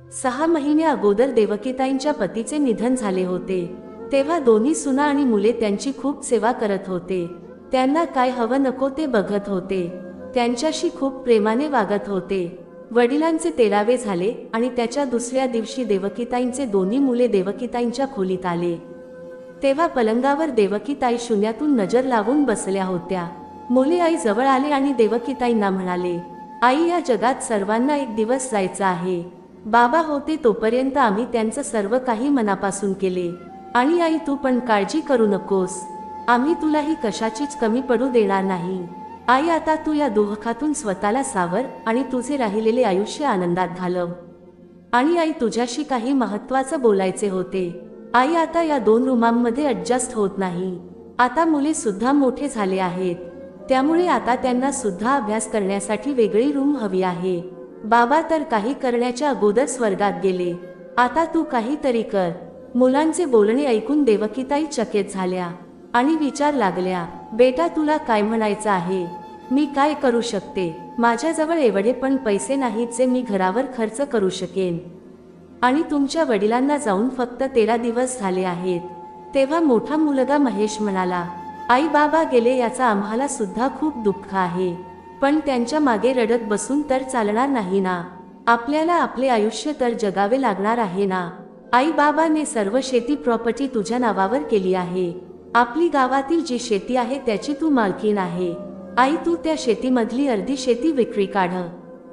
6 महिने अगोदर देवकीताईंच्या पतीचे निधन झाले होते। तेव्हा दोन्ही सुना आणि मुले त्यांची खूप सेवा करत होते। त्यांना काय हवं नको ते बघत होते, त्यांच्याशी खूप प्रेमाने वागत होते। वडिलांचे 13वे झाले आणि त्याच्या दुसऱ्या दिवशी देवकीताईंचे दोन्ही मुले देवकीताईंच्या खोलीत आले। तेव्हा पलंगावर देवकीताई शून्यातून नजर लावून बसल्या होत्या। मुले आई जवळ आले आणि देवकीताईंना म्हणाले, आई, या जगात सर्वांना एक दिवस जायचं आहे। बाबा होते तोपर्यंत आम्ही त्यांचं सर्व काही मनापासून केले, आणि आई तू पण काळजी करू नकोस, आम्ही तुलाही कशाचीच कमी पडू देणार नाही। आई, आता तू या दुःखातून स्वतःला सावर आणि तुझे राहिलेले आयुष्य आनंदात घालव। आणि आई, तुझ्याशी काही महत्त्वाचं बोलायचे होते। आई, आता या 2 रूमांमध्ये ॲडजस्ट होत नाही। आता मुले सुद्धा मोठे झाले आहेत, त्यामुळे आता त्यांना सुद्धा अभ्यास करण्यासाठी वेगळी रूम हवी आहे। बाबा तर काही करण्याच्या अगोदर स्वर्गात गेले, आता तू काहीतरी कर। मुलांचे बोलणे ऐकून देवकीताई चकित झाल्या आणि विचार लागल्या, बेटा तुला काय म्हणायचं आहे? मी काय करू शकते? माझ्याजवळ एवढे पण पैसे नाहीत जे मी घरावर खर्च करू शकेन, आणि तुमच्या वडिलांना जाऊन फक्त 13 दिवस झाले आहेत। तेव्हा मोठा मुलगा महेश म्हणाला, आई, बाबा गेले याचा आम्हाला सुद्धा खूप दुःख आहे, पण त्यांच्या मागे रडत बसून तर चालणार नाही ना। आपल्याला आपले आयुष्य तर जगावे लागणार आहे ना। आई, बाबाने सर्व शेती प्रॉपर्टी तुझ्या नावावर केली आहे। आपली गावातील जी शेती आहे त्याची तू मालकीण आहे। आई, तू त्या शेतीमधली अर्धी शेती विक्री काढ,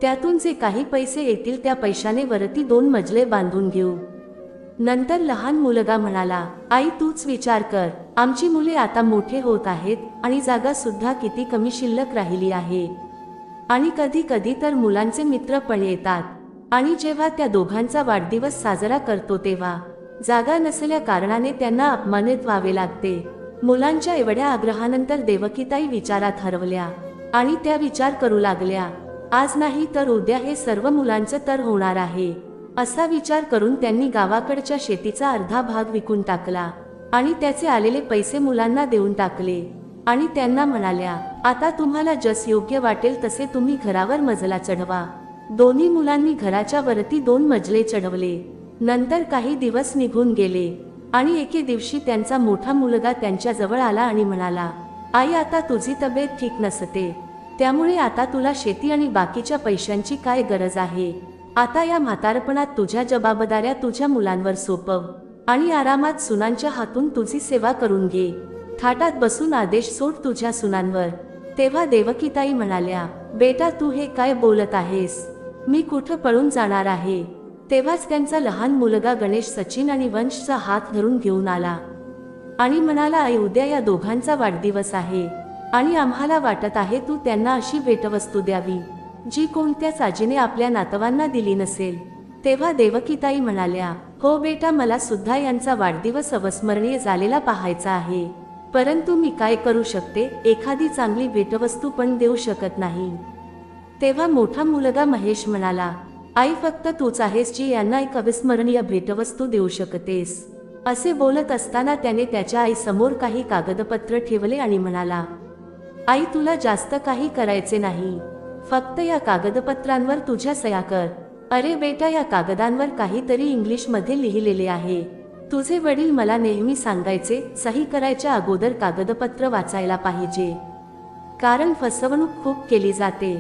त्यातून जे काही पैसे येतील त्या पैशाने वरती 2 मजले बांधून घेऊ। नंतर लहान मुलगा म्हणाला, आई तूच विचार कर, आमची मुले आता मोठे होत आहेत आणि जागा सुद्धा किती कमी शिल्लक राहिली आहे, आणि कधी कधी तर मुलांचे मित्र पण येतात, आणि जेव्हा त्या दोघांचा वाढदिवस साजरा करतो तेव्हा जागा नसल्या कारणाने त्यांना अपमानित व्हावे लागते। मुलांच्या एवढ्या आग्रहानंतर देवकीताई विचारात हरवल्या आणि त्या विचार करू लागल्या, आज नाही तर उद्या हे सर्व मुलांचं तर होणार आहे। असा विचार करून त्यांनी गावाकडच्या शेतीचा अर्धा भाग विकून टाकला आणि त्याचे आलेले पैसे मुलांना देऊन टाकले, आणि त्यांना म्हणाल्या, आता तुम्हाला जस योग्य वाटेल तसे तुम्ही घरावर मजला चढवा। दोन्ही मुलांनी घराच्या वरती 2 मजले चढवले। नंतर काही दिवस निघून गेले आणि एके दिवशी त्यांचा मोठा मुलगा त्यांच्या जवळ आला आणि म्हणाला, आई, आता तुझी तब्येत ठीक नसते, त्यामुळे आता तुला शेती आणि बाकीच्या पैशांची काय गरज आहे? आता या म्हातारपणात तुझ्या जबाबदाऱ्या तुझ्या मुलांवर सोपव आणि आरामात सुनांच्या हातून तुझी सेवा करून घे। थाटात बसून आदेश सोड तुझ्या सुनांवर। तेव्हा देवकीताई म्हणाल्या, बेटा तू हे काय बोलत आहेस? मी कुठं पळून जाणार आहे? तेव्हाच त्यांचा लहान मुलगा गणेश सचिन आणि वंशचा हात धरून घेऊन आला आणि म्हणाला, आई, उद्या या दोघांचा वाढदिवस आहे आणि आम्हाला वाटत आहे तू त्यांना अशी भेटवस्तू द्यावी जी कोणत्याच आजीने आपल्या नातवांना दिली नसेल। तेव्हा देवकीताई म्हणाल्या, हो बेटा, मला सुद्धा यांचा वाढदिवस अविस्मरणीय झालेला पाहायचा आहे, परंतु मी काय करू शकते? एखादी चांगली भेटवस्तू पण देऊ शकत नाही। तेव्हा मोठा मुलगा महेश म्हणाला, आई, फक्त तूच आहेस जी यांना एक अविस्मरणीय भेटवस्तू देऊ शकतेस। असे बोलत असताना त्याने त्याच्या आईसमोर काही कागदपत्र ठेवले आणि म्हणाला, आई, तुला जास्त काही करायचे नाही, फक्त या कागदपत्रांवर तुझ्या सह्या कर। अरे बेटा, या कागदांवर काहीतरी इंग्लिशमध्ये लिहिलेले आहे। तुझे वडील मला नेहमी सांगायचे, सही करायच्या अगोदर कागदपत्र वाचायला पाहिजे, कारण फसवणूक खूप केली जाते।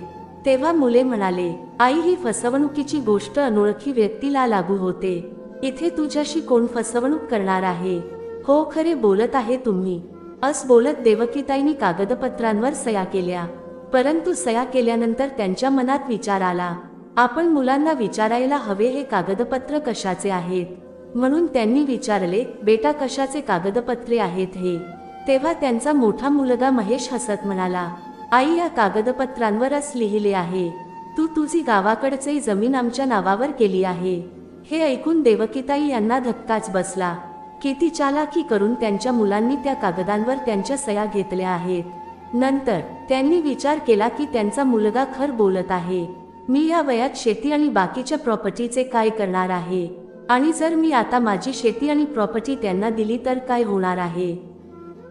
तेव्हा मुले म्हणाले, आई, ही फसवणुकीची गोष्ट अनोळखी व्यक्तीला लागू होते, इथे तुझ्याशी कोण फसवणूक करणार आहे? हो, खरे बोलत आहे तुम्ही, अस बोलत देवकीताईंनी कागदपत्रांवर सह्या केल्या। परंतु सह्या केल्यानंतर त्यांच्या मनात विचार आला, आपण मुलांना विचारायला हवे हे कागदपत्र कशाचे आहेत, म्हणून त्यांनी विचारले, बेटा कशाचे कागदपत्रे आहेत हे? तेव्हा त्यांचा मोठा मुलगा महेश हसत म्हणाला, आई, या कागदपत्रांवरच लिहिले आहे, तू तुझी गावाकडची जमीन आमच्या नावावर केली आहे। हे ऐकून देवकीताई यांना धक्काच बसला, किती चालाकी करून त्यांच्या मुलांनी त्या कागदांवर त्यांच्या सह्या घेतल्या आहेत। नंतर त्यांनी विचार केला की त्यांचा मुलगा खर बोलत आहे, मी या वयात शेती आणि बाकीच्या प्रॉपर्टीचे काय करणार आहे, आणि जर मी आता माझी शेती आणि प्रॉपर्टी त्यांना दिली तर काय होणार आहे?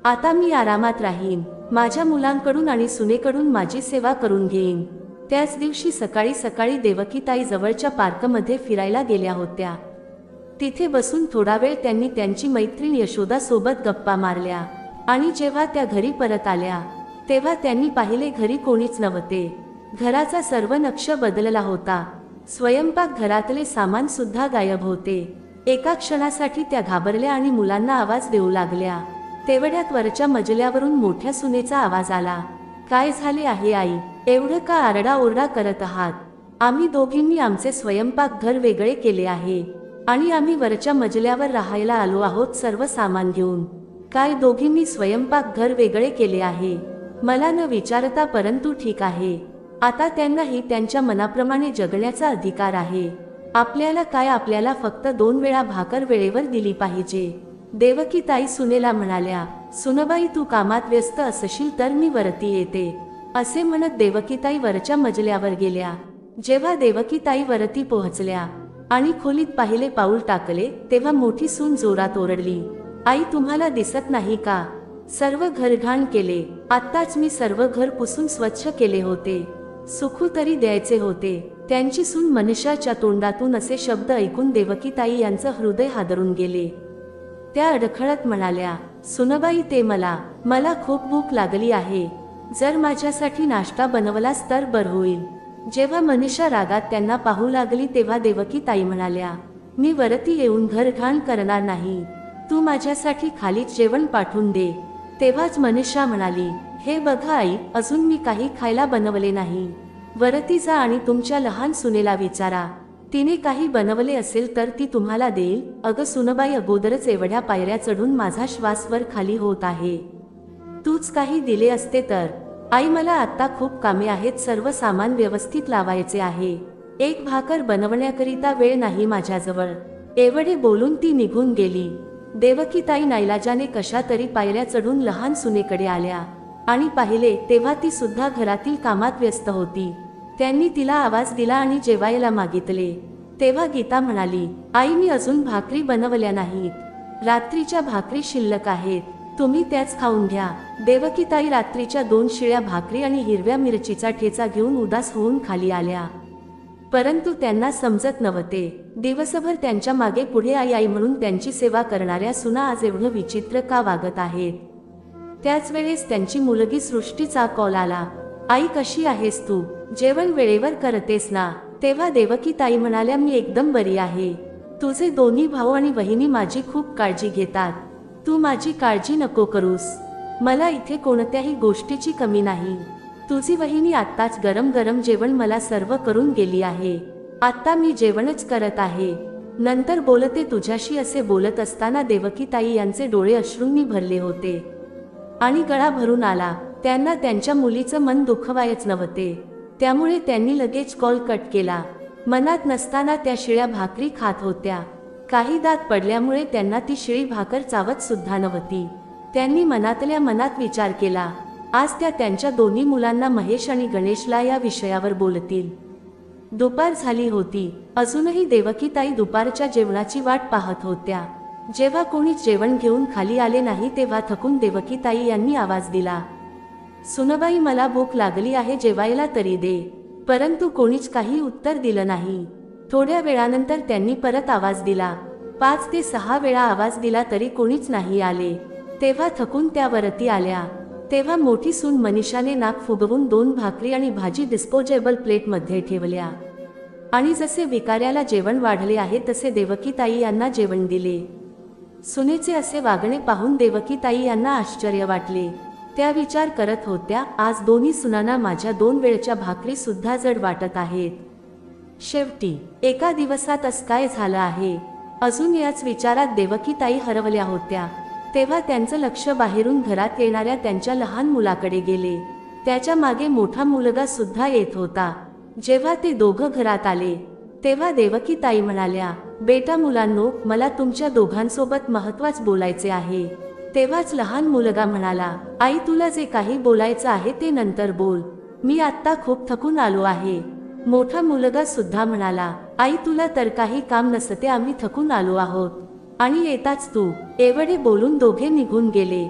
आता मी आरामात राहीन, माझ्या मुलांकडून आणि सुनेकडून माझी सेवा करून घेईन, त्याच दिवशी सकाळी सकाळी देवकीताई जवळच्या पार्कमध्ये फिरायला गेल्या होत्या. तिथे बसून थोडा वेळ त्यांनी त्यांची मैत्रीण यशोदा सोबत गप्पा मारल्या आणि जेव्हा त्या घरी परत आल्या तेव्हा त्यांनी पाहिले घरी कोणीच नव्हते. घराचा सर्व नक्ष बदलला होता. स्वयंपाक घरातले सामान सुद्धा गायब होते. एका क्षणासाठी त्या घाबरल्या आणि मुलांना आवाज देऊ लागल्या. तेवढ्यात वरच्या मजल्यावरून मोठ्या सुनेचा आवाज आला. काय झाले आहे आई, एवढं का आरडाओरडा करत आहात? आम्ही दोघींनी आमचे स्वयंपाक घर वेगळे केले आहे आणि आम्ही वरच्या मजल्यावर राहायला आलो आहोत सर्व सामान घेऊन. काय दोघींनी स्वयंपाक घर वेगळे केले आहे? मला न विचारता, परंतु ठीक आहे. आता त्यांनाही त्यांच्या मनाप्रमाणे जगण्याचा अधिकार आहे. आपल्याला काय, आपल्याला फक्त 2 वेळा भाकर वेळेवर दिली पाहिजे. देवकीताई सुनेला म्हणाल्या, सुनबाई तू कामात व्यस्त असशील तर मी वरती येते, असे म्हणत देवकीताई वरच्या मजल्यावर गेल्या. जेव्हा देवकीताई वरती पोहोचल्या आणि खोलीत पाहिले पाऊल टाकले तेव्हा मोठी सून जोरात ओरडली, आई तुम्हाला दिसत नाही का? सर्व घरघाण केले. आत्ताच मी सर्व घर पुसून स्वच्छ केले होते. सुखू तरी द्यायचे होते. त्यांची सून मनीषाच्या तोंडातून असे शब्द ऐकून देवकीताई यांचं हृदय हादरून गेले. त्या अडखळत म्हणाल्या, सुनबाई ते मला खूप भूक लागली आहे. जर माझ्यासाठी नाश्ता बनवलास तर बरं होईल. जेव्हा मनीषा रागात त्यांना पाहू लागली तेव्हा देवकीताई म्हणाल्या, मी वरती येऊन घरघाण करणार नाही. तू माझ्यासाठी खालीच जेवण पाठवून दे. तेव्हाच मनीषा म्हणाली, हे बघा आई, अजून मी काही खायला बनवले नाही. वरती जा आणि तुमच्या लहान सुनेला विचारा, तिने काही बनवले असेल तर ती तुम्हाला देईल. अगं सुनबाई, अगोदरच एवढ्या पायऱ्या चढून माझा श्वास वर खाली होत आहे. तूच काही दिले असते तर. आई मला आता खूप कामे आहेत. सर्व सामान व्यवस्थित लावायचे आहे. एक भाकर बनवण्याकरिता वेळ नाही माझ्याजवळ. एवढे बोलून ती निघून गेली. देवकीताई नाईलाजाने कशा तरी पायऱ्या चढून लहान सुनेकडे आल्या आणि पाहिले तेव्हा ती सुद्धा घरातील कामात व्यस्त होती. त्यांनी तिला आवाज दिला आणि जेवायला मागितले. तेव्हा गीता म्हणाली, आई मी अजून भाकरी बनवल्या नाहीत. रात्रीच्या भाकरी शिल्लक आहेत, तुम्ही त्याच खाऊन घ्या. देवकीताई रात्रीच्या 2 शिळ्या भाकरी आणि हिरव्या मिरचीचा ठेचा घेऊन उदास होऊन खाली आल्या. परंतु त्यांना समजत नव्हते, दिवसभर त्यांच्या मागे पुढे आई आई म्हणून त्यांची सेवा करणाऱ्या सुना आज एवढं विचित्र का वागत आहेत. त्याच वेळेस त्यांची मुलगी सृष्टीचा कॉल आला, आई कशी आहेस तू? जेवण वेळेवर करतेस ना? तेव्हा देवकीताई म्हणाल्या, मी एकदम बरी आहे. तुझे दोन्ही भाऊ आणि वहिनी माझी खूप काळजी घेतात. तू माझी काळजी नको करूस. मला इथे कोणत्याही गोष्टीची कमी नाही. तुझी वहिनी आत्ताच गरम गरम जेवण मला सर्व करून गेली आहे. आता मी जेवणच करत आहे, नंतर बोलते तुझ्याशी. असे बोलत असताना देवकीताई यांचे डोळे अश्रूंनी भरले होते आणि गळा भरून आला. त्यांना त्यांच्या मुलीचं मन दुखवायच नव्हते, त्यामुळे त्यांनी लगेच कॉल कट केला. मनात नसताना त्या शिळ्या भाकरी खात होत्या. काही दात पडल्यामुळे त्यांना ती शिळी भाकर चावत सुद्धा नव्हती. त्यांनी मनातल्या मनात विचार केला, आज त्या त्यांच्या दोन्ही मुलांना महेश आणि गणेशला या विषयावर बोलतील. दुपार झाली होती. अजूनही देवकीताई दुपारच्या जेवणाची वाट पाहत होत्या. जेव्हा कोणीच जेवण घेऊन खाली आले नाही तेव्हा थकून देवकीताई यांनी आवाज दिला, सुनबाई मला भूक लागली आहे, जेवायला तरी दे. परंतु कोणीच काही उत्तर दिलं नाही. थोड्या वेळानंतर त्यांनी परत आवाज दिला. 5 ते 6 वेळा आवाज दिला तरी कोणीच नाही आले. तेव्हा थकून त्या वरती आल्या. तेव्हा मोठी सून मनीषाने नाक फुगवून 2 भाकरी आणि भाजी डिस्पोजेबल प्लेटमध्ये ठेवल्या आणि जसे भिकाऱ्याला जेवण वाढले आहे तसे देवकीताई यांना जेवण दिले. सुनेचे असे वागणे पाहून देवकीताई यांना आश्चर्य वाटले. त्या विचार करत होत्या, आज दोन्ही सुनांना माझ्या 2 वेळच्या भाकरी सुद्धा जड वाटत आहेत. शेवटी एका दिवसात असं काय झालं आहे? अजून याच विचारात देवकीताई हरवल्या होत्या. तेव्हा त्यांचं लक्ष बाहेरून घरात येणाऱ्या त्यांच्या लहान मुलाकडे गेले. त्याच्या मागे मोठा मुलगा सुद्धा येत होता. जेव्हा ते दोघं घरात आले तेव्हा देवकीताई म्हणाल्या, बेटा मुलांनो, मला तुमच्या दोघांसोबत महत्त्वाचं बोलायचे आहे. तेव्हाच लहान मुलगा म्हणाला, आई तुला जे काही बोलायचं आहे ते नंतर बोल, मी आत्ता खूप थकून आलो आहे. मोठा मुलगा सुद्धा म्हणाला, आई तुला तर काही काम नसते, आम्ही थकून आलो आहोत आणि येताच तू. एवढे बोलून दोघे निघून गेले.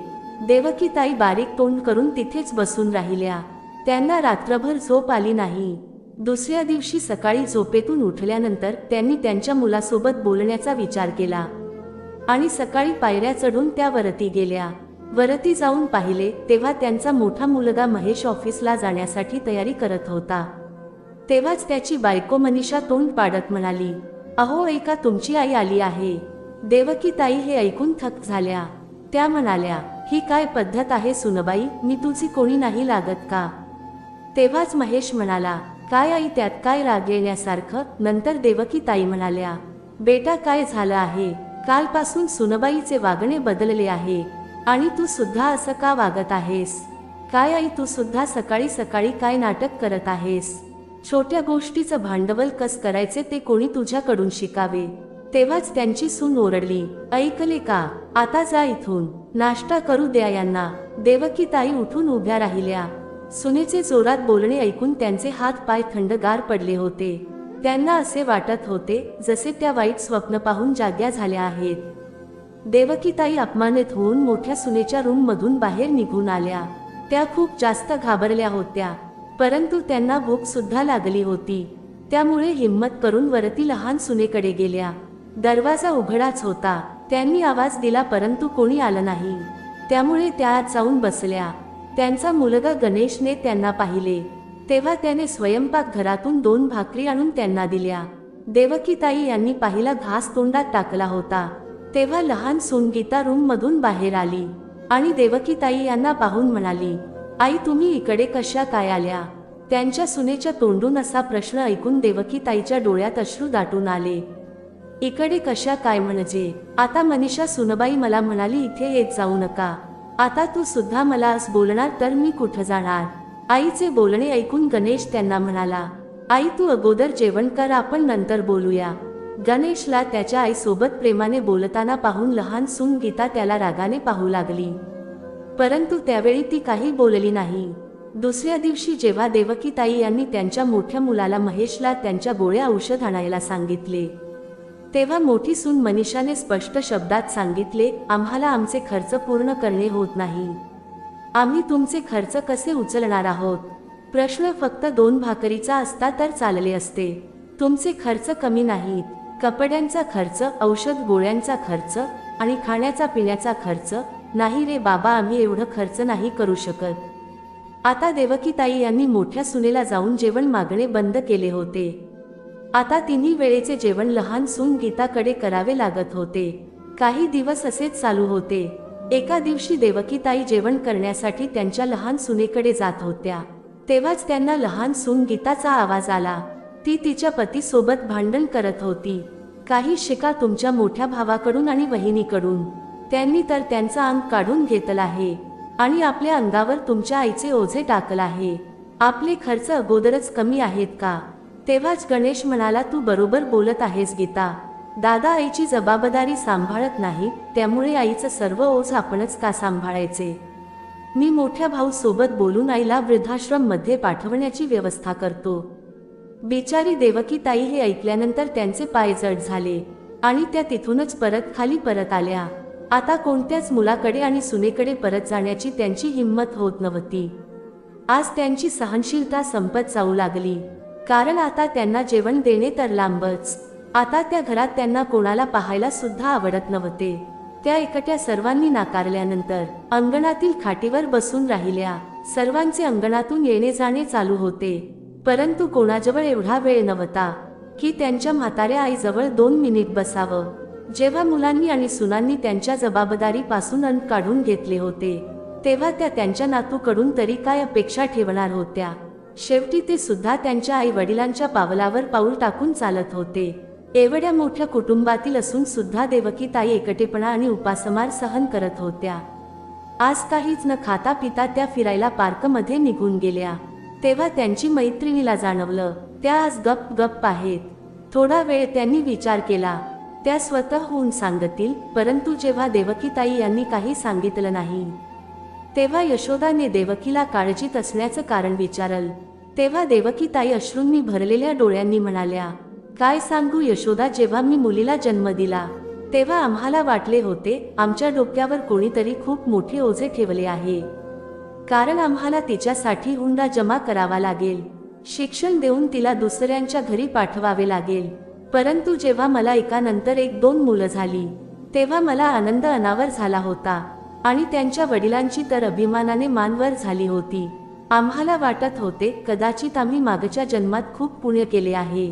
देवकीताई बारीक तोंड करून तिथेच बसून राहिल्या. त्यांना रात्रभर झोप आली नाही. दुसऱ्या दिवशी सकाळी झोपेतून उठल्यानंतर त्यांनी त्यांच्या मुलासोबत बोलण्याचा विचार केला आणि सकाळी पायऱ्या चढून त्या वरती गेल्या. वरती जाऊन पाहिले तेव्हा त्यांचा मोठा मुलगा महेश ऑफिसला जाण्यासाठी तयारी करत होता. तेव्हाच त्याची बायको मनीषा तोंड पाडत म्हणाली, अहो ऐका, तुमची आई आली आहे. देवकी ताई हे ऐकून थक्क झाल्या. त्या म्हणाल्या, ही काय पद्धत आहे सुनबाई, मी तुझी कोणी नाही लागत का? तेव्हाच महेश म्हणाला, काय आई त्यात काय राग येण्यासारखं? नंतर देवकी ताई म्हणाल्या, बेटा काय झालं आहे? कालपासून सुनबाईचे वागणे बदलले आहे आणि तू सुद्धा असं का वागत आहेस? काय आई तू सुद्धा सकाळी सकाळी काय नाटक करत आहेस? छोट्या गोष्टीचं भांडवल कस करायचे ते कोणी तुझ्याकडून शिकावे. तेव्हाच त्यांची सून ओरडली, ऐकले का? आता जा इथून, नाश्ता करू द्या यांना. देवकी ताई उठून उभ्या राहिल्या. सुनेचे जोरात बोलणे ऐकून त्यांचे हात पाय थंडगार पडले होते. त्यांना असे वाटत होते जसे त्या वाईट स्वप्न पाहून जाग्या झाल्या आहेत. देवकीताई अपमानित होऊन मोठ्या सुनेच्या रूम मधून बाहेर निघून आल्या. त्या खूप जास्त घाबरल्या होत्या, परंतु त्यांना भूक सुद्धा लागली होती. त्यामुळे हिम्मत करून वरती लहान सुनेकडे गेल्या. दरवाजा उघडाच होता. त्यांनी आवाज दिला परंतु कोणी आलं नाही. त्यामुळे त्या आत जाऊन बसल्या. त्यांचा मुलगा गणेशने त्यांना पाहिले तेव्हा त्याने स्वयंपाक घरातून 2 भाकरी आणून त्यांना दिल्या. देवकीताई यांनी पाहिला घास तोंडात टाकला होता. तेव्हा लहान सून गीता रूम मधून बाहेर आली आणि देवकीताई यांना पाहून म्हणाली, आई तुम्ही इकडे कशा काय आल्या? त्यांच्या सुनेच्या तोंडून असा प्रश्न ऐकून देवकीताईच्या डोळ्यात अश्रू दाटून आले. इकडे कशा काय म्हणजे? आता मनीषा सुनबाई मला म्हणाली इथे येत जाऊ नका. आता तू सुद्धा मला असं बोलणार तर मी कुठं जाणार? आईचे बोलणे ऐकून गणेश त्यांना म्हणाला, आई तू अगोदर जेवण कर, आपण नंतर बोलूया. गणेशला त्याच्या आईसोबत प्रेमाने बोलताना पाहून लहान सून गीता त्याला रागाने पाहू लागली, परंतु त्यावेळी ती काही बोलली नाही. दुसऱ्या दिवशी जेव्हा देवकीताई यांनी त्यांच्या मोठ्या मुलाला महेशला त्यांच्या गोळ्या औषध आणायला सांगितले तेव्हा मोठी सून मनीषाने स्पष्ट शब्दात सांगितले, आम्हाला आमचे खर्च पूर्ण करणे होत नाही. आम्ही तुमचे खर्च कसे उचलणार आहोत? प्रश्न फक्त 2 भाकरीचा असता तर चालले असते. तुमचे खर्च कमी नाहीत. कपड्यांचा खर्च, औषध गोळ्यांचा खर्च आणि खाण्याचा पिण्याचा खर्च नाही रे बाबा, आम्ही एवढं खर्च नाही करू शकत. आता देवकीताई यांनी मोठ्या सुनेला जाऊन जेवण मागणे बंद केले होते. आता तिन्ही वेळेचे जेवण लहान सून गीताकडे करावे लागत होते. काही दिवस असेच चालू होते. एका दिवशी देवकीताई जेवण करण्यासाठी त्यांच्या लहान सुनेकडे जात होत्या. तेव्हाच त्यांना लहान सून गीताचा आवाज आला. ती तिच्या पतीसोबत भांडण करत होती. काही शिका तुमच्या मोठ्या भावाकडून आणि वहिनीकडून. त्यांनी तर त्यांचं अंग काढून घेतलं आहे आणि आपल्या अंगावर तुमच्या आईचे ओझे टाकलं आहे. आपले खर्च अगोदरच कमी आहेत का? तेव्हाच गणेश म्हणाला, तू बरोबर बोलत आहेस गीता. दादा आईची जबाबदारी सांभाळत नाही, त्यामुळे आईचं सर्व ओझ आपणच का सांभाळायचे? मी मोठ्या भाऊ सोबत बोलून आईला वृद्धाश्रम मध्ये पाठवण्याची व्यवस्था करतो. बिचारी देवकीताई हे ऐकल्यानंतर त्यांचे पाय जड झाले आणि त्या तिथूनच परत खाली परत आल्या. आता कोणत्याच मुलाकडे आणि सुनेकडे परत जाण्याची त्यांची हिंमत होत नव्हती. आज त्यांची सहनशीलता संपत जाऊ लागली, कारण आता त्यांना जेवण देणे तर लांबच. आता त्या घरात त्यांना कोणाला पाहायला सुद्धा आवडत नव्हते. त्या एकट्या सर्वांनी नाकारल्यानंतर अंगणातील खाटीवर बसून राहिल्या. सर्वांचे अंगणातून येणे जाणे चालू होते, परंतु कोणाजवळ एवढा वेळ नव्हता की त्यांच्या म्हाताऱ्या आईजवळ 2 मिनिट बसावं. जेव्हा मुलांनी आणि सुनांनी त्यांच्या जबाबदारीपासून अंग काढून घेतले होते तेव्हा त्या त्यांच्या नातूकडून तरी काय अपेक्षा ठेवणार होत्या? शेवटी ते सुद्धा त्यांच्या आई वडिलांच्या पावलावर पाऊल टाकून चालत होते. एवढ्या मोठ्या कुटुंबातील असून सुद्धा देवकीताई एकटेपणा आणि उपासमार सहन करत होत्या. आज काहीच न खाता पिता त्या फिरायला पार्कमध्ये निघून गेल्या. तेव्हा त्यांची मैत्रिणीला जाणवलं त्या आज गप्प आहेत. थोडा वेळ त्यांनी विचार केला, त्या स्वतःहून सांगतील, परंतु जेव्हा देवकीताई यांनी काही सांगितलं नाही तेव्हा यशोदाने देवकीला काळजीत असण्याचं कारण विचारलं. तेव्हा देवकीताई अश्रूंनी भरलेल्या डोळ्यांनी म्हणाल्या, काय सांगू यशोदा, जेव्हा मी मुलीला जन्म दिला तेव्हा आम्हाला वाटले होते आमच्या डोक्यावर कोणीतरी खूप मोठे ओझे ठेवले आहे. कारण आम्हाला तिच्यासाठी हुंडा जमा करावा लागेल, शिक्षण देऊन तिला दुसऱ्यांच्या घरी पाठवावे लागेल. परंतु जेव्हा मला एकानंतर एक 2 मुलं झाली तेव्हा मला आनंद अनावर झाला होता आणि त्यांच्या वडिलांची तर अभिमानाने मानवर झाली होती. आम्हाला वाटत होते कदाचित आम्ही मागच्या जन्मात खूप पुण्य केले आहे,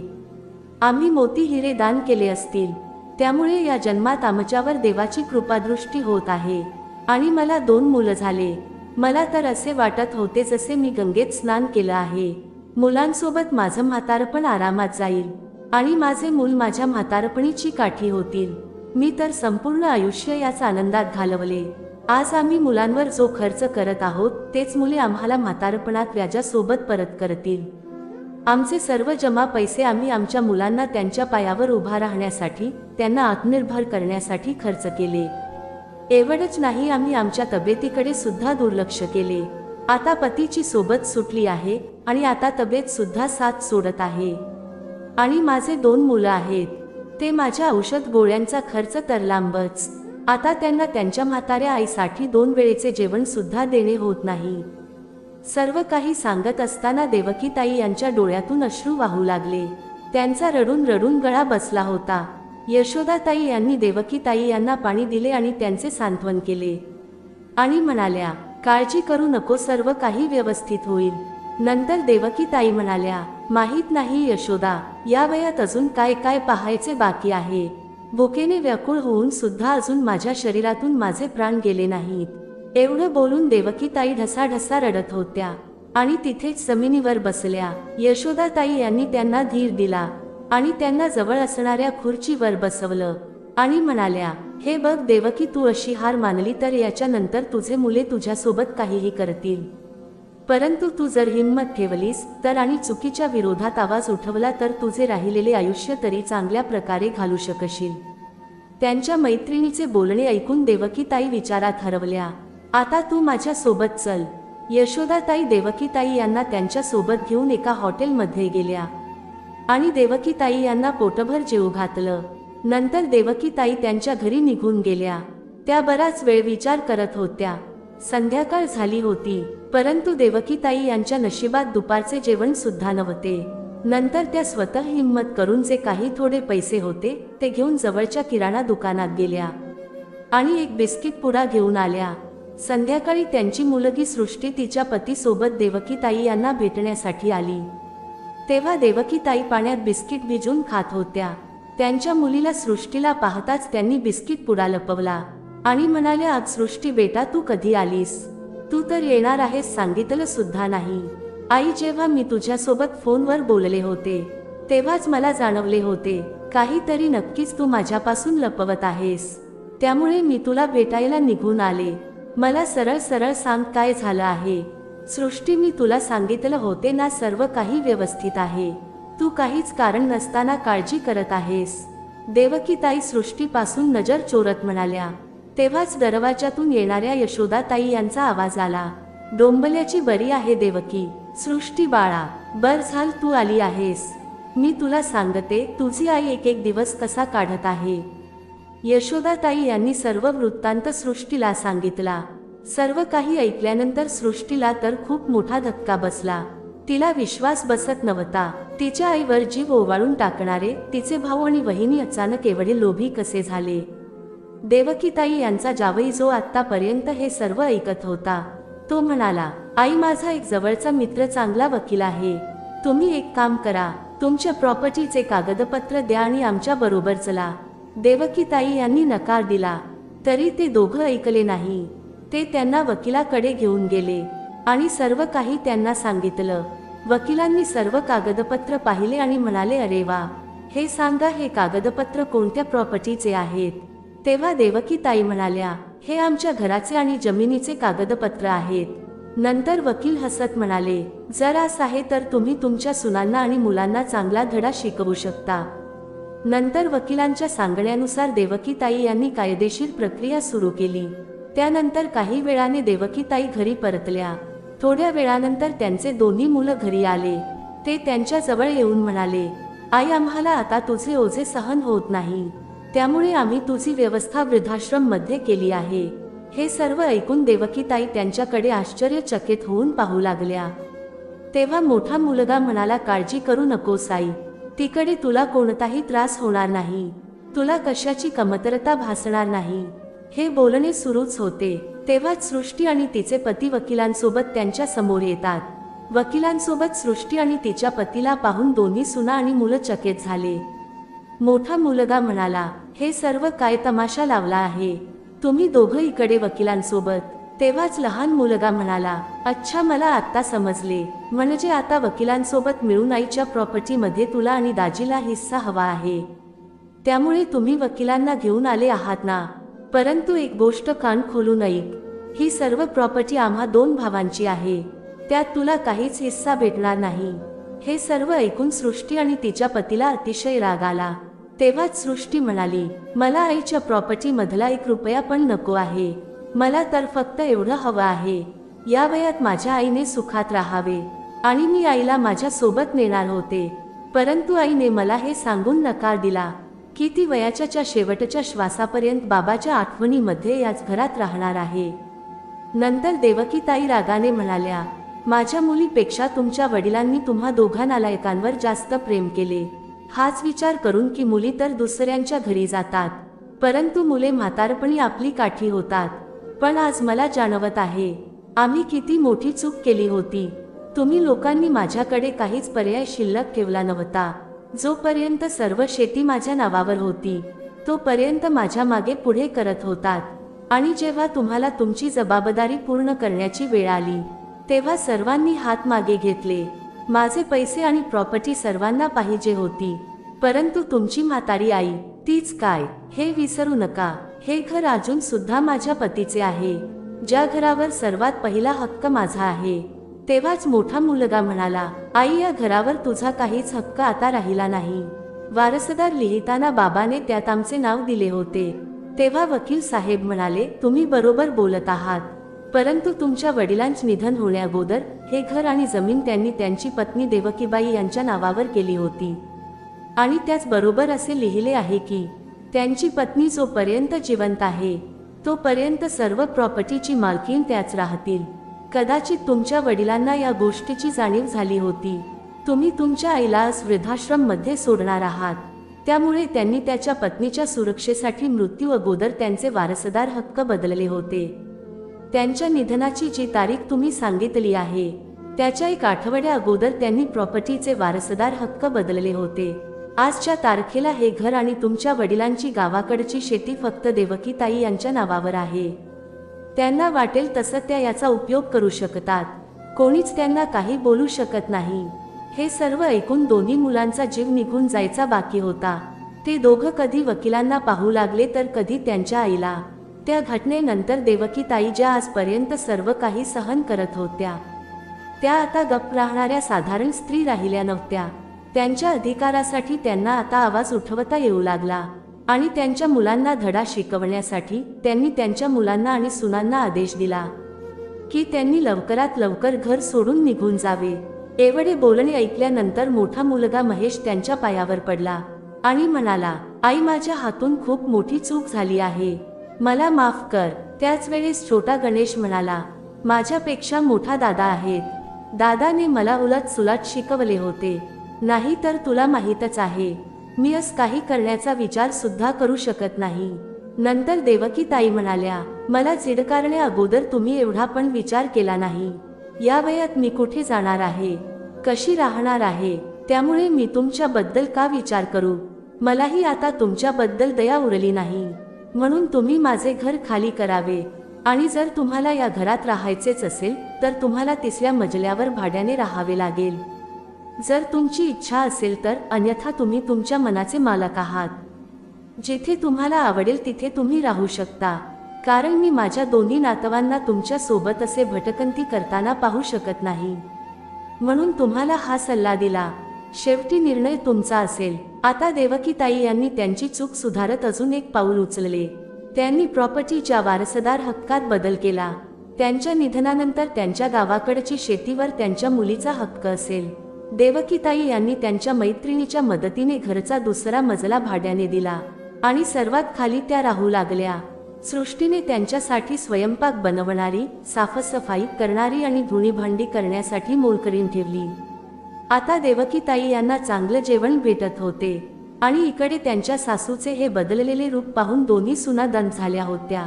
आम्ही मोती हिरे दान केले असतील, त्यामुळे या जन्मात आमच्यावर देवाची कृपादृष्टी होत आहे. आणि मला 2 मुलं झाले. मला तर असे वाटत होते जसे मी गंगेत स्नान केलं आहे. मुलांसोबत माझं म्हातारपण आरामात जाईल आणि माझे मूल माझ्या म्हातारपणीची काठी होतील. मी तर संपूर्ण आयुष्य याच आनंदात घालवले. आज आम्ही मुलांवर जो खर्च करत आहोत तेच मुले आम्हाला म्हातारपणात व्याजासोबत परत करतील. आमचे सर्व जमा पैसे आम्ही आमच्या मुलांना त्यांच्या पायावर उभा राहण्यासाठी, त्यांना आत्मनिर्भर करण्यासाठी खर्च केले. एवढंच नाही, आम्ही आमच्या तब्येतीकडे सुद्धा दुर्लक्ष केले. आता पतीची सोबत सुटली आहे आणि आता तब्येत सुद्धा साथ सोडत आहे. आणि माझे 2 मुलं आहेत, ते माझ्या औषध गोळ्यांचा खर्च तर लांबच, आता त्यांना त्यांच्या म्हाताऱ्या आईसाठी 2 वेळेचे जेवण सुद्धा देणे होत नाही. सर्व काही सांगत असताना देवकीताई यांच्या डोळ्यातून अश्रू वाहू लागले. त्यांचा रडून रडून गळा बसला होता. यशोदाताई यांनी देवकीताई यांना पाणी दिले आणि त्यांचे सांत्वन केले आणि म्हणाल्या, काळजी करू नको, सर्व काही व्यवस्थित होईल. नंतर देवकीताई म्हणाल्या, माहीत नाही यशोदा, या वयात अजून काय काय पाहायचे बाकी आहे. भुकेने व्याकुळ होऊन सुद्धा अजून माझ्या शरीरातून माझे प्राण गेले नाहीत. एवढं बोलून देवकीताई ढसाढसा रडत होत्या आणि तिथेच जमिनीवर बसल्या. यशोदाताई यांनी त्यांना धीर दिला आणि त्यांना जवळ असणाऱ्या खुर्चीवर बसवलं आणि म्हणाल्या, हे बघ देवकी, तू अशी हार मानली तर याच्यानंतर तुझे मुले तुझ्यासोबत काहीही करतील. परंतु तू जर हिंमत ठेवलीस तर आणि चुकीच्या विरोधात आवाज उठवला तर तुझे राहिलेले आयुष्य तरी चांगल्या प्रकारे घालू शकशील. त्यांच्या मैत्रिणीचे बोलणे ऐकून देवकीताई विचारात हरवल्या. आता तू माझ्या सोबत चल. यशोदाताई देवकीताई यांना त्यांच्या सोबत घेऊन एका हॉटेलमध्ये गेल्या आणि देवकीताई यांना पोटभर जेवू घातलं. नंतर देवकीताई त्यांच्या घरी निघून गेल्या. त्या बराच वेळ विचार करत होत्या. संध्याकाळ झाली होती, परंतु देवकीताई यांच्या नशिबात दुपारचे जेवण सुद्धा नव्हते. नंतर त्या स्वतः हिंमत करून जे काही थोडे पैसे होते ते घेऊन जवळच्या किराणा दुकानात गेल्या आणि एक बिस्किट पुडा घेऊन आल्या. संध्याकाळी त्यांची मुलगी सृष्टी तिच्या पतीसोबत देवकीताई यांना भेटण्यासाठी आली. तेव्हा देवकीताई पाण्यात बिस्किट भिजून खात होत्या. त्यांच्या मुलीला सृष्टीला पाहताच त्यांनी बिस्किट पुडा लपवला आणि म्हणाल्या, आज सृष्टी बेटा, तू कधी आलीस? तू तर येणार आहेस सांगितलं सुद्धा नाही. आई, जेव्हा मी तुझ्यासोबत फोनवर बोलले होते तेव्हाच मला जाणवले होते काहीतरी नक्कीच तू माझ्यापासून लपवत आहेस. त्यामुळे मी तुला भेटायला निघून आले. मला सरळ सरळ सांग, काय झालं आहे? सृष्टी, मी तुला सांगितलं होते ना, सर्व काही व्यवस्थित आहे. तू काहीच कारण नसताना काळजी करत आहेस. देवकीताई सृष्टीपासून नजर चोरत म्हणाल्या. तेव्हाच दरवाजातून येणाऱ्या यशोदाताई यांचा आवाज आला. डोंबल्याची बरी आहे देवकी. सृष्टी बाळा, बर झाल तू आली आहेस. मी तुला सांगते, तुझी आई एक एक दिवस कसा काढत आहे. यशोदाताई यांनी सर्व वृत्तांत सृष्टीला सांगितला. सर्व काही ऐकल्यानंतर सृष्टीला तर खूप मोठा धक्का बसला. तिला विश्वास बसत नव्हता. तिच्या आईवर जीव ओवाळून टाकणारे तिचे भाऊ आणि वहिनी अचानक एवढे लोभी कसे झाले? देवकीताई यांचा जावई जो आतापर्यंत हे सर्व ऐकत होता तो म्हणाला, आई, माझा एक जवळचा मित्र चांगला वकील आहे. तुम्ही एक काम करा, तुमच्या प्रॉपर्टीचे कागदपत्र द्या आणि आमच्या बरोबर चला. देवकीताई यांनी नकार दिला तरी ते दोघं ऐकले नाही. ते त्यांना वकिलाकडे घेऊन गेले आणि सर्व काही त्यांना सांगितलं. वकिलांनी सर्व कागदपत्र पाहिले आणि म्हणाले, अरे वा, हे सांगा, हे कागदपत्र कोणत्या प्रॉपर्टीचे आहेत? तेव्हा देवकीताई म्हणाल्या, हे आमच्या घराचे आणि जमिनीचे कागदपत्र आहेत. नंतर वकील हसत म्हणाले, जर असं आहे तर तुम्ही तुमच्या सुनांना आणि मुलांना चांगला धडा शिकवू शकता. नंतर वकिलांच्या सांगण्यानुसार देवकीताई यांनी कायदेशीर प्रक्रिया सुरू केली. त्यानंतर काही वेळाने देवकीताई घरी परतल्या. थोड्या वेळानंतर त्यांचे दोन्ही मुलं घरी आले. ते त्यांच्या जवळ येऊन म्हणाले, आई, आम्हाला आता तुझे ओझे सहन होत नाही, त्यामुळे आम्ही तुझी व्यवस्था वृद्धाश्रम मध्ये केली आहे. हे सर्व ऐकून देवकीताई त्यांच्याकडे आश्चर्यचकित होऊन पाहू लागल्या. तेव्हा मोठा मुलगा म्हणाला, काळजी करू नकोस आई, तिकडे तुला कोणताही त्रास होणार नाही, तुला कशाची कमतरता भासणार नाही. हे बोलणे सुरूच होते तेव्हाच सृष्टी आणि तिचे पती वकिलांसोबत त्यांच्या समोर येतात. वकिलांसोबत सृष्टी आणि तिच्या पतीला पाहून दोन्ही सुना आणि मुलं चकित झाले. मोठा मुलगा म्हणाला, हे सर्व काय तमाशा लावला आहे, तुम्ही दोघं इकडे वकिलांसोबत. तेव्हाच लहान मुलगा म्हणाला, अच्छा मला आत्ता समजले, म्हणजे आता वकिलांसोबत मिळून आईच्या प्रॉपर्टीमध्ये तुला आणि दाजीला हिस्सा हवा आहे, त्यामुळे तुम्ही वकिलांना घेऊन आले आहात ना. परंतु एक गोष्ट कान खोलून ऐक, ही सर्व प्रॉपर्टी आम्हा दोन भावांची आहे, त्यात तुला काहीच हिस्सा भेटणार नाही. हे सर्व ऐकून सृष्टी आणि तिच्या पतीला अतिशय राग आला. तेव्हाच सृष्टी म्हणाली, मला आईच्या प्रॉपर्टी मधला 1 रुपया पण नको आहे, मला तर फक्त एवढं हवं आहे, या वयात माझ्या आईने सुखात राहावे. आणि मी आईला माझ्या सोबत नेणार होते, परंतु आईने मला हे सांगून नकार दिला की ती वयाच्या शेवटच्या श्वासापर्यंत बाबाच्या आठवणीमध्ये याच घरात राहणार आहे. नंतर देवकीताई रागाने म्हणाल्या, माझ्या मुलीपेक्षा तुमच्या वडिलांनी तुम्हा दोघा नालायकांवर जास्त प्रेम केले. हाच विचार करून की मुली तर दुसऱ्यांच्या घरी जातात, परंतु मुले म्हातारपणी आपली काठी होतात. पण आज मला जाणवत आहे, आम्ही किती मोठी चूक केली होती. तुम्ही लोकांनी माझ्याकडे काहीच पर्याय शिल्लक ठेवला नव्हता. जोपर्यंत सर्व शेती माझ्या नावावर होती तोपर्यंत माझ्या मागे पुढे करत होतात, आणि जेव्हा तुम्हाला तुमची जबाबदारी पूर्ण करण्याची वेळ आली तेव्हा सर्वांनी हात मागे घेतले. माझे पैसे आणि प्रॉपर्टी सर्वांना पाहिजे होती, परंतु तुमची म्हातारी आई तीच काय हे विसरू नका. हे घर अजून सुद्धा माझ्या पतीचे आहे, ज्या घरावर सर्वात पहिला हक्क माझा आहे. तेव्हाच मोठा मुलगा म्हणाला, आई या घरावर तुझा काहीच हक्क आता राहिला नाही. वारसदार लिहिताना बाबाने त्यात आमचे नाव दिले होते. तेव्हा वकील साहेब म्हणाले, तुम्ही बरोबर बोलत आहात, परंतु तुमच्या वडिलांचे निधन होण्याअगोदर हे घर आणि जमीन त्यांनी त्यांची पत्नी देवकीबाई यांच्या नावावर केली होती. आणि त्याच बरोबर असे लिहिले आहे की त्यांची पत्नी जोपर्यंत जिवंत आहे तोपर्यंत सर्व प्रॉपर्टीची मालकीण त्याच राहतील. कदाचित तुमच्या वडिलांना या गोष्टीची जाणीव झाली होती. तुम्ही तुमच्या आईला वृद्धाश्रम मध्ये सोडणार आहात, त्यामुळे त्यांनी त्याच्या पत्नीच्या सुरक्षेसाठी मृत्यू अगोदर त्यांचे वारसदार हक्क बदलले होते. त्यांच्या निधनाची जी तारीख तुम्ही सांगितली आहे त्याच्या 1 आठवड्या अगोदर त्यांनी प्रॉपर्टीचे वारसदार हक्क बदलले होते. आजच्या तारखेला हे घर आणि तुमच्या वडिलांची गावाकडची शेती फक्त देवकीताई यांच्या नावावर आहे. त्यांना वाटेल तसं त्या याचा उपयोग करू शकतात, कोणीच त्यांना काही बोलू शकत नाही. हे सर्व ऐकून दोन्ही मुलांचा जीव निघून जायचा बाकी होता. ते दोघं कधी वकिलांना पाहू लागले तर कधी त्यांच्या आईला. त्या घटनेनंतर देवकीताई ज्या आजपर्यंत सर्व काही सहन करत होत्या त्या आता गप्प राहणाऱ्या साधारण स्त्री राहिल्या नव्हत्या. त्यांच्या अधिकारासाठी त्यांना आता आवाज उठवता येऊ लागला, आणि त्यांच्या मुलांना धडा शिकवण्यासाठी त्यांनी त्यांच्या मुलांना आणि सुनांना आदेश दिला की त्यांनी लवकरात लवकर घर सोडून निघून जावे. एवढे बोलणे ऐकल्यानंतर मोठा मुलगा महेश त्यांच्या पायावर पडला आणि म्हणाला, आई माझ्या हातून खूप मोठी चूक झाली आहे, मला माफ कर. त्याच वेळेस छोटा गणेश म्हणाला, माझ्यापेक्षा मोठा दादा आहेत, दादाने मला उलट सुलट शिकवले होते, नाही तर तुला माहीतच आहे मी असं काही करण्याचा विचार सुद्धा करू शकत नाही. नंतर देवकीताई म्हणाल्या, मला चिडकारण्या अगोदर तुम्ही एवढा पण विचार केला नाही. या वयात मी कुठे जाणार आहे, कशी राहणार आहे, त्यामुळे मी तुमच्याबद्दल का विचार करू. मलाही आता तुमच्याबद्दल दया उरली नाही, म्हणून तुम्ही माझे घर खाली करावे, आणि जर तुम्हाला या घरात राहायचेच असेल तर तुम्हाला 3ऱ्या मजल्यावर भाड्याने राहावे लागेल. जर तुमची इच्छा असेल तर, अन्यथा तुम्ही तुमच्या मनाचे मालक आहात. जिथे तुम्हाला आवडेल तिथे तुम्ही राहू शकता, कारण मी माझ्या दोन्ही नातवांना तुमच्या सोबत असे भटकंती करताना पाहू शकत नाही, म्हणून तुम्हाला हा सल्ला दिला. शेवटी निर्णय तुमचा असेल. आता देवकीताई यांनी त्यांची चूक सुधारत अजून एक पाऊल उचलले. त्यांनी प्रॉपर्टीच्या वारसदार हक्कात बदल केला. त्यांच्या निधनानंतर त्यांच्या गावाकडची शेतीवर त्यांच्या मुलीचा हक्क असेल. देवकीताई यांनी त्यांच्या मैत्रिणीच्या मदतीने घरचा 2रा मजला भाड्याने दिला, आणि सर्वात खाली त्या राहू लागल्या. सृष्टीने त्यांच्यासाठी स्वयंपाक बनवणारी, साफसफाई करणारी आणि धुणीभांडी करण्यासाठी मोलकरीण ठेवली. आता देवकीताई यांना चांगलं जेवण भेटत होते आणि इकडे त्यांच्या सासूचे हे बदललेले रूप पाहून दोन्ही सुना दंत झाल्या होत्या.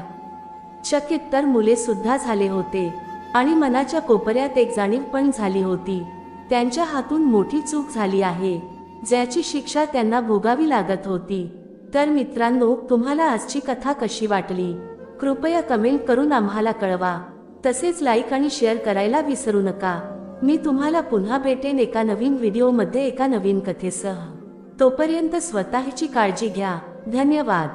चकित तर मुले सुद्धा झाले होते आणि मनाच्या कोपऱ्यात एक जाणीव पण झाली होती. त्यांच्या हातून मोठी चूक झाली आहे, ज्याची शिक्षा त्यांना भोगावी लागत होती. तर मित्रांनो, तुम्हाला आजची कथा कशी वाटली कृपया कमेंट करून आम्हाला कळवा. तसेच लाईक आणि शेअर करायला विसरू नका. मी तुम्हाला पुन्हा भेटेन एका नवीन व्हिडिओमध्ये एका नवीन कथेसह. तोपर्यंत स्वतःची काळजी घ्या. धन्यवाद.